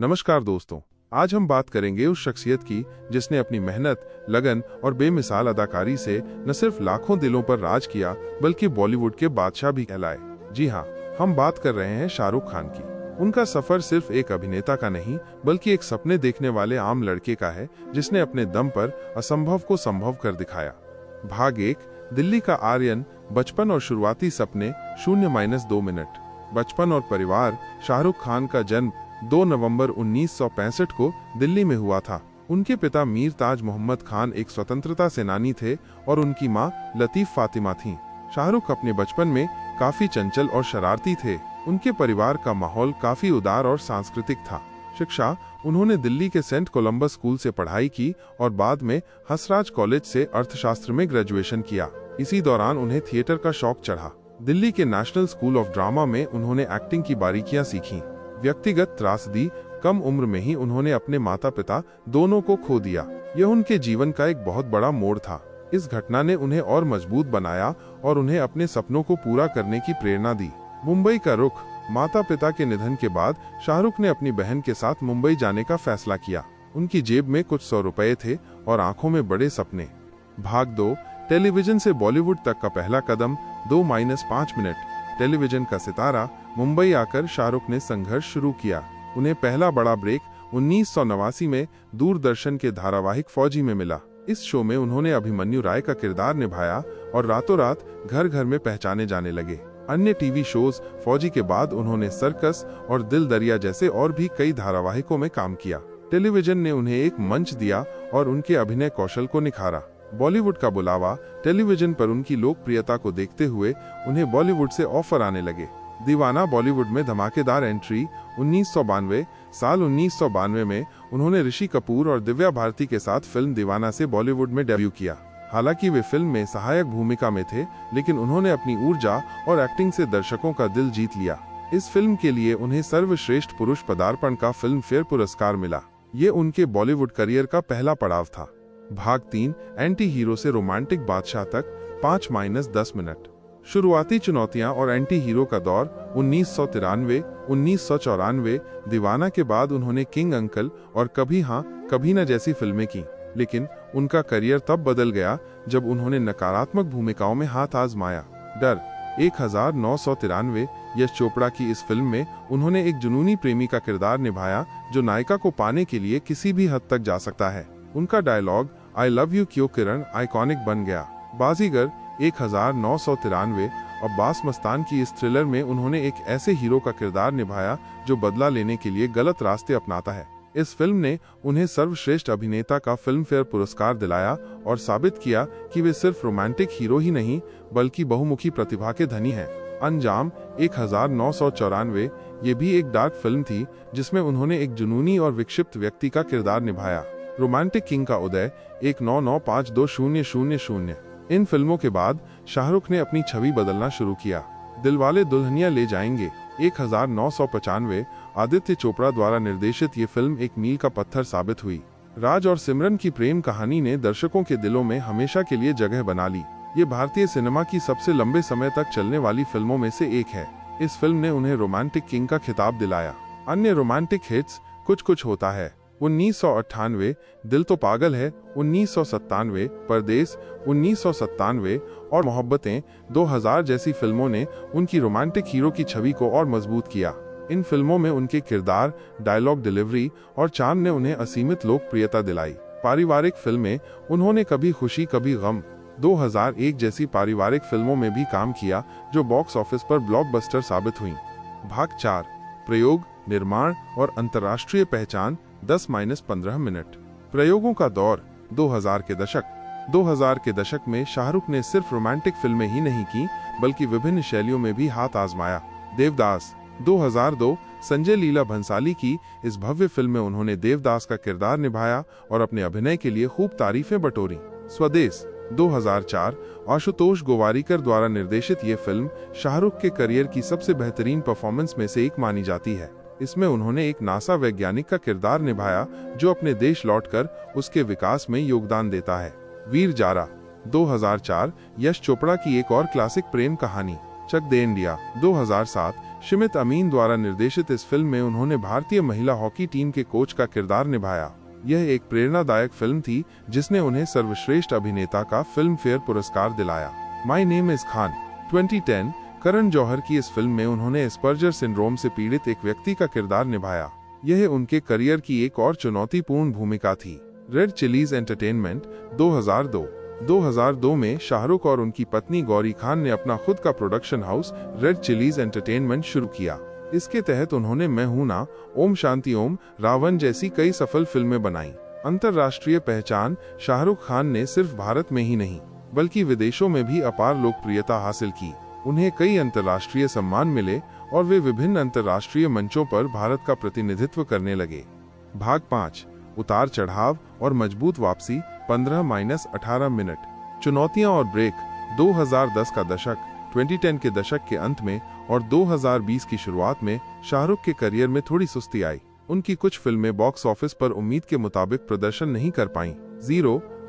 नमस्कार दोस्तों, आज हम बात करेंगे उस शख्सियत की जिसने अपनी मेहनत, लगन और बेमिसाल अदाकारी से न सिर्फ लाखों दिलों पर राज किया बल्कि बॉलीवुड के बादशाह भी कहलाए। जी हाँ, हम बात कर रहे हैं शाहरुख खान की। उनका सफर सिर्फ एक अभिनेता का नहीं बल्कि एक सपने देखने वाले आम लड़के का है जिसने अपने दम पर असंभव को संभव कर दिखाया। भाग 1, दिल्ली का आर्यन, बचपन और शुरुआती सपने 0-2 मिनट। बचपन और परिवार। शाहरुख खान का जन्म 2 नवंबर 1965 को दिल्ली में हुआ था। उनके पिता मीर ताज मोहम्मद खान एक स्वतंत्रता सेनानी थे और उनकी मां लतीफ फातिमा थीं। शाहरुख अपने बचपन में काफी चंचल और शरारती थे। उनके परिवार का माहौल काफी उदार और सांस्कृतिक था। शिक्षा। उन्होंने दिल्ली के सेंट कोलंबस स्कूल से पढ़ाई की और बाद में हंसराज कॉलेज से अर्थशास्त्र में ग्रेजुएशन किया। इसी दौरान उन्हें थिएटर का शौक चढ़ा। दिल्ली के नेशनल स्कूल ऑफ ड्रामा में उन्होंने एक्टिंग की बारीकियां सीखीं। व्यक्तिगत त्रासदी। कम उम्र में ही उन्होंने अपने माता पिता दोनों को खो दिया। यह उनके जीवन का एक बहुत बड़ा मोड़ था। इस घटना ने उन्हें और मजबूत बनाया और उन्हें अपने सपनों को पूरा करने की प्रेरणा दी। मुंबई का रुख। माता पिता के निधन के बाद शाहरुख ने अपनी बहन के साथ मुंबई जाने का फैसला किया। उनकी जेब में कुछ 100 रुपए थे और आंखों में बड़े सपने। भाग 2, टेलीविजन से बॉलीवुड तक का पहला कदम 2-5 मिनट। टेलीविजन का सितारा। मुंबई आकर शाहरुख ने संघर्ष शुरू किया। उन्हें पहला बड़ा ब्रेक 1989 में दूरदर्शन के धारावाहिक फौजी में मिला। इस शो में उन्होंने अभिमन्यु राय का किरदार निभाया और रातों रात घर घर में पहचाने जाने लगे। अन्य टीवी शोज। फौजी के बाद उन्होंने सर्कस और दिल दरिया जैसे और भी कई धारावाहिकों में काम किया। टेलीविजन ने उन्हें एक मंच दिया और उनके अभिनय कौशल को निखारा। बॉलीवुड का बुलावा। टेलीविजन पर उनकी लोकप्रियता को देखते हुए उन्हें बॉलीवुड से ऑफर आने लगे। दीवाना बॉलीवुड में धमाकेदार एंट्री। 1992। साल 1992 में उन्होंने ऋषि कपूर और दिव्या भारती के साथ फिल्म दीवाना से बॉलीवुड में डेब्यू किया। हालांकि वे फिल्म में सहायक भूमिका में थे, लेकिन उन्होंने अपनी ऊर्जा और एक्टिंग से दर्शकों का दिल जीत लिया। इस फिल्म के लिए उन्हें सर्वश्रेष्ठ पुरुष पदार्पण का फिल्म फेयर पुरस्कार मिला। ये उनके बॉलीवुड करियर का पहला पड़ाव था। भाग 3, एंटी हीरो से रोमांटिक बादशाह तक 5-10 मिनट। शुरुआती चुनौतियां और एंटी हीरो का दौर 1993, 1994। दीवाना के बाद उन्होंने किंग अंकल और कभी हाँ कभी ना जैसी फिल्में की, लेकिन उनका करियर तब बदल गया जब उन्होंने नकारात्मक भूमिकाओं में हाथ आजमाया। डर। 1993। यश चोपड़ा की इस फिल्म में उन्होंने एक जुनूनी प्रेमी का किरदार निभाया जो नायिका को पाने के लिए किसी भी हद तक जा सकता है। उनका डायलॉग आई लव यू क्यों किरण आइकॉनिक बन गया। बाजीगर। 1993। अब्बास मस्तान की इस थ्रिलर में उन्होंने एक ऐसे हीरो का किरदार निभाया जो बदला लेने के लिए गलत रास्ते अपनाता है। इस फिल्म ने उन्हें सर्वश्रेष्ठ अभिनेता का फिल्म फेयर पुरस्कार दिलाया और साबित किया कि वे सिर्फ रोमांटिक हीरो ही नहीं बल्कि बहुमुखी प्रतिभा के धनी हैं। अंजाम। 1994। ये भी एक डार्क फिल्म थी जिसमें उन्होंने एक जुनूनी और विक्षिप्त व्यक्ति का किरदार निभाया। रोमांटिक किंग का उदय। 1995-2000। इन फिल्मों के बाद शाहरुख ने अपनी छवि बदलना शुरू किया। दिलवाले दुल्हनिया ले जाएंगे। 1995। आदित्य चोपड़ा द्वारा निर्देशित ये फिल्म एक मील का पत्थर साबित हुई। राज और सिमरन की प्रेम कहानी ने दर्शकों के दिलों में हमेशा के लिए जगह बना ली। ये भारतीय सिनेमा की सबसे लंबे समय तक चलने वाली फिल्मों में से एक है। इस फिल्म ने उन्हें रोमांटिक किंग का खिताब दिलाया। अन्य रोमांटिक हिट्स। कुछ कुछ होता है। 1998। दिल तो पागल है। 1997। परदेस। 1997 और मोहब्बतें 2000 जैसी फिल्मों ने उनकी रोमांटिक हीरो की छवि को और मजबूत किया। इन फिल्मों में उनके किरदार, डायलॉग डिलीवरी और चार्म ने उन्हें असीमित लोकप्रियता दिलाई। पारिवारिक फिल्में। उन्होंने कभी खुशी कभी गम 2001 जैसी पारिवारिक फिल्मों में भी काम किया जो बॉक्स ऑफिस पर ब्लॉकबस्टर साबित हुईं। भाग 4, प्रयोग, निर्माण और अंतर्राष्ट्रीय पहचान 10-15 मिनट। प्रयोगों का दौर। 2000 के दशक। 2000 के दशक में शाहरुख ने सिर्फ रोमांटिक फिल्में ही नहीं की बल्कि विभिन्न शैलियों में भी हाथ आजमाया। देवदास। 2002। संजय लीला भंसाली की इस भव्य फिल्म में उन्होंने देवदास का किरदार निभाया और अपने अभिनय के लिए खूब तारीफें बटोरी। स्वदेश। 2004। आशुतोष गोवारिकर द्वारा निर्देशित ये फिल्म शाहरुख के करियर की सबसे बेहतरीन परफॉर्मेंस में से एक मानी जाती है। इसमें उन्होंने एक नासा वैज्ञानिक का किरदार निभाया जो अपने देश लौटकर उसके विकास में योगदान देता है। वीर जारा। 2004। यश चोपड़ा की एक और क्लासिक प्रेम कहानी। चक दे इंडिया। 2007। शिमित अमीन द्वारा निर्देशित इस फिल्म में उन्होंने भारतीय महिला हॉकी टीम के कोच का किरदार निभाया। यह एक प्रेरणादायक फिल्म थी जिसने उन्हें सर्वश्रेष्ठ अभिनेता का फिल्म फेयर पुरस्कार दिलाया। My name is Khan 2010 Karan Johar की इस फिल्म में उन्होंने एस्पर्जर सिंड्रोम से पीड़ित एक व्यक्ति का किरदार निभाया। यह उनके करियर की एक और चुनौतीपूर्ण भूमिका थी। रेड चिलीज एंटरटेनमेंट 2002 में शाहरुख और उनकी पत्नी गौरी खान ने अपना खुद का production house red chillies entertainment शुरू किया। इसके तहत उन्होंने मैं हूं ना, ओम शांति ओम, रावण जैसी कई सफल फिल्में बनाई। अंतर्राष्ट्रीय पहचान शाहरुख खान ने सिर्फ भारत में ही नहीं बल्कि विदेशों में भी अपार लोकप्रियता हासिल की। उन्हें कई अंतर्राष्ट्रीय सम्मान मिले और वे विभिन्न अंतर्राष्ट्रीय मंचों पर भारत का प्रतिनिधित्व करने लगे। भाग 5, उतार चढ़ाव और मजबूत वापसी 15-18 मिनट। चुनौतियां और ब्रेक। 2010 का दशक 2010 के दशक के अंत में और 2020 की शुरुआत में शाहरुख के करियर में थोड़ी सुस्ती आई। उनकी कुछ फिल्में बॉक्स ऑफिस पर उम्मीद के मुताबिक प्रदर्शन नहीं कर पाईं।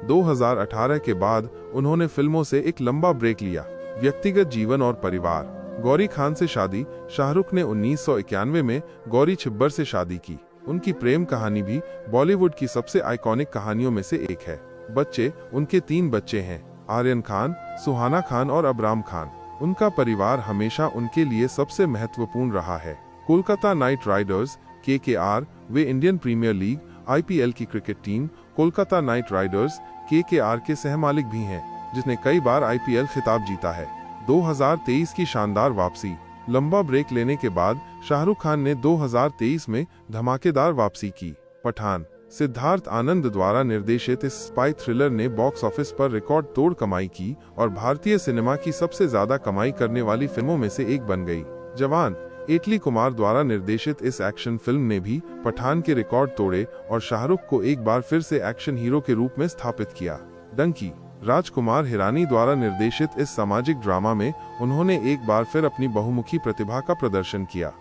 2018 के बाद उन्होंने फिल्मों से एक लंबा ब्रेक लिया। व्यक्तिगत जीवन और परिवार। गौरी खान से शादी। शाहरुख ने 1991 में गौरी छिब्बर से शादी की। उनकी प्रेम कहानी भी बॉलीवुड की सबसे आइकॉनिक कहानियों में से एक है। बच्चे। उनके 3 बच्चे हैं, आर्यन खान, सुहाना खान और अबराम खान। उनका परिवार हमेशा उनके लिए सबसे महत्वपूर्ण रहा है। कोलकाता नाइट राइडर्स KKR, वे इंडियन प्रीमियर लीग IPL की cricket team Kolkata night Riders KKR के सहमालिक भी हैं, जिसने कई बार IPL खिताब जीता है। 2023 की शानदार वापसी। लंबा ब्रेक लेने के बाद शाहरुख खान ने 2023 में धमाकेदार वापसी की। पठान। सिद्धार्थ आनंद द्वारा निर्देशित इस स्पाई थ्रिलर ने बॉक्स ऑफिस पर रिकॉर्ड तोड़ कमाई की और भारतीय सिनेमा की सबसे ज्यादा कमाई करने वाली फिल्मों में से एक बन गई। जवान। एटली कुमार द्वारा निर्देशित इस एक्शन फिल्म ने भी पठान के रिकॉर्ड तोड़े और शाहरुख को एक बार फिर से एक्शन हीरो के रूप में स्थापित किया। डंकी। राजकुमार हिरानी द्वारा निर्देशित इस सामाजिक ड्रामा में उन्होंने एक बार फिर अपनी बहुमुखी प्रतिभा का प्रदर्शन किया।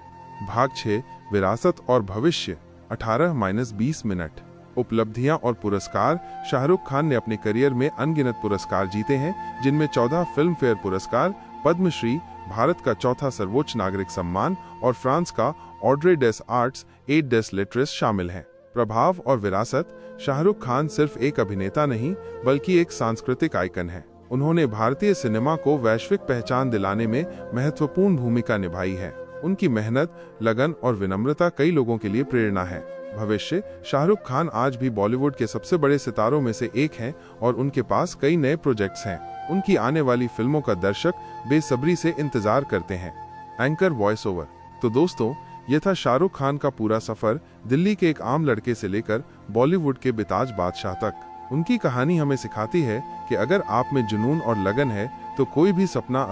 भाग 6, विरासत और भविष्य 18-20 मिनट। उपलब्धियां और पुरस्कार। शाहरुख खान ने अपने करियर में अनगिनत पुरस्कार जीते हैं, जिनमें 14 फिल्म फेयर पुरस्कार, पद्मश्री, भारत का चौथा सर्वोच्च नागरिक सम्मान और फ्रांस का ऑर्डरे डेस आर्ट्स 8 डेस लेट्रेस शामिल हैं। प्रभाव और विरासत। शाहरुख खान सिर्फ एक अभिनेता नहीं बल्कि एक सांस्कृतिक आइकन है। उन्होंने भारतीय सिनेमा को वैश्विक पहचान दिलाने में महत्वपूर्ण भूमिका निभाई है। उनकी मेहनत, लगन और विनम्रता कई लोगों के लिए प्रेरणा है। भविष्य। शाहरुख खान आज भी बॉलीवुड के सबसे बड़े सितारों में से एक हैं और उनके पास कई नए प्रोजेक्ट्स हैं। उनकी आने वाली फिल्मों का दर्शक बेसब्री से इंतजार करते हैं। Anchor voice over. तो दोस्तों, यह था शाहरुख खान का पूरा सफर, दिल्ली के एक आम लड़के से लेकर बॉलीवुड के बेताज बादशाह तक। उनकी कहानी हमें सिखाती है कि अगर आप में जुनून और लगन है तो कोई भी सपना